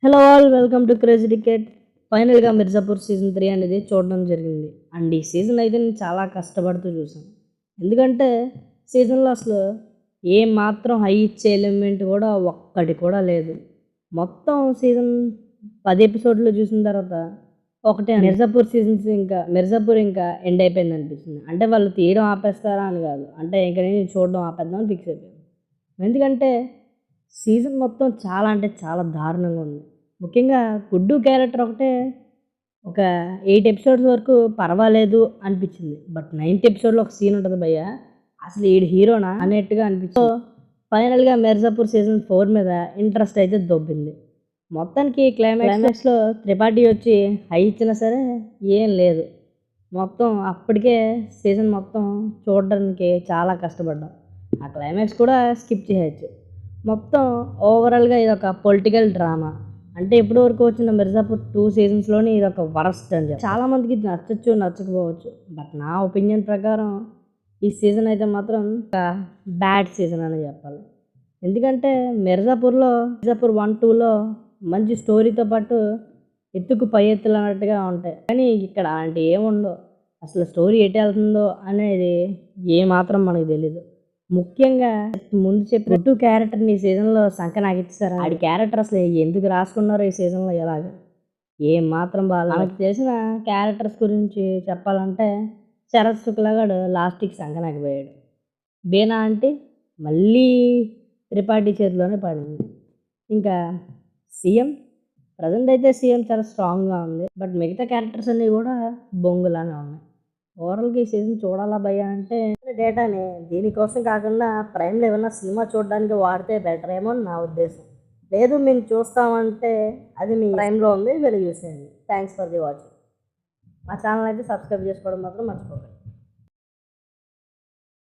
Hello all, welcome to crazy ticket. ఫైనల్గా Mirzapur season 3 అనేది చూడడం జరిగింది. అండ్ ఈ సీజన్ అయితే నేను చాలా కష్టపడుతూ చూసాను. ఎందుకంటే సీజన్లో అసలు ఏ మాత్రం హై ఇచ్చే ఎలిమెంట్ కూడా ఒక్కటి కూడా లేదు. మొత్తం సీజన్ 10 ఎపిసోడ్లు చూసిన తర్వాత ఒకటే మిర్జాపూర్ ఇంకా ఎండ్ అయిపోయింది అనిపిస్తుంది. అంటే వాళ్ళు తీయడం ఆపేస్తారా అని కాదు, అంటే ఇంకా నేను చూడడం ఆపేద్దామని ఫిక్స్ అయిపోయాను. ఎందుకంటే సీజన్ మొత్తం చాలా అంటే చాలా దారుణంగా ఉంది. ముఖ్యంగా గుడ్డు క్యారెక్టర్ ఒకటే ఒక 8 ఎపిసోడ్స్ వరకు పర్వాలేదు అనిపించింది. బట్ 9th ఎపిసోడ్లో ఒక సీన్ ఉంటుంది భయ్య, అసలు ఈడు హీరోనా అన్నట్టుగా అనిపించింది. ఫైనల్గా మిర్జాపూర్ సీజన్ 4 మీద ఇంట్రెస్ట్ అయితే దొబ్బింది. మొత్తానికి క్లైమాక్స్లో త్రిపాఠి వచ్చి హై ఇచ్చినా సరే ఏం లేదు. మొత్తం అప్పటికే సీజన్ మొత్తం చూడడానికి చాలా కష్టపడ్డాం. ఆ క్లైమాక్స్ కూడా స్కిప్ చేయొచ్చు. మొత్తం ఓవరాల్గా ఇది ఒక పొలిటికల్ డ్రామా. అంటే ఇప్పటి వరకు వచ్చిన మిర్జాపూర్ 2 సీజన్స్లోని ఇది ఒక వరస్ట్ అని చెప్పి చాలామందికి ఇది నచ్చచ్చు నచ్చకపోవచ్చు. బట్ నా ఒపీనియన్ ప్రకారం ఈ సీజన్ అయితే మాత్రం ఒక బ్యాడ్ సీజన్ అని చెప్పాలి. ఎందుకంటే మిర్జాపూర్ 1, 2లో మంచి స్టోరీతో పాటు ఎత్తుకు పై ఎత్తులు అన్నట్టుగా ఉంటాయి. కానీ ఇక్కడ అలాంటి ఏముండవు. అసలు స్టోరీ ఎటు వెళ్తుందో అనేది ఏమాత్రం మనకు తెలీదు. ముఖ్యంగా ముందు చెప్పిన 2 క్యారెక్టర్ని ఈ సీజన్లో సంకనాగిచ్చారు. ఆడి క్యారెక్టర్ అసలు ఎందుకు రాసుకున్నారో ఈ సీజన్లో ఎలాగ ఏం మాత్రం బాగా. మనకు తెలిసిన క్యారెక్టర్స్ గురించి చెప్పాలంటే శరత్ శుక్లగాడు లాస్ట్కి సంకనాగిపోయాడు. బీనా అంటే మళ్ళీ త్రిపాఠి చేతిలోనే పడింది. ఇంకా ప్రజెంట్ అయితే సీఎం చాలా స్ట్రాంగ్గా ఉంది. బట్ మిగతా క్యారెక్టర్స్ అన్నీ కూడా బొంగులానే ఉన్నాయి. ఓవరాల్గా ఈ సీజన్ చూడాలా భయ్యా అంటే డేటాని దీనికోసం కాకుండా ప్రైమ్లో ఏమన్నా సినిమా చూడడానికి వాడితే బెటర్ ఏమో అని నా ఉద్దేశం. లేదు మేము చూస్తామంటే అది మీ ప్రైమ్లో ఉంది, వెళ్ళి చూసేయండి. Thanks for the watching. మా ఛానల్ అయితే సబ్స్క్రైబ్ చేసుకోవడం మాత్రం మర్చిపోకండి.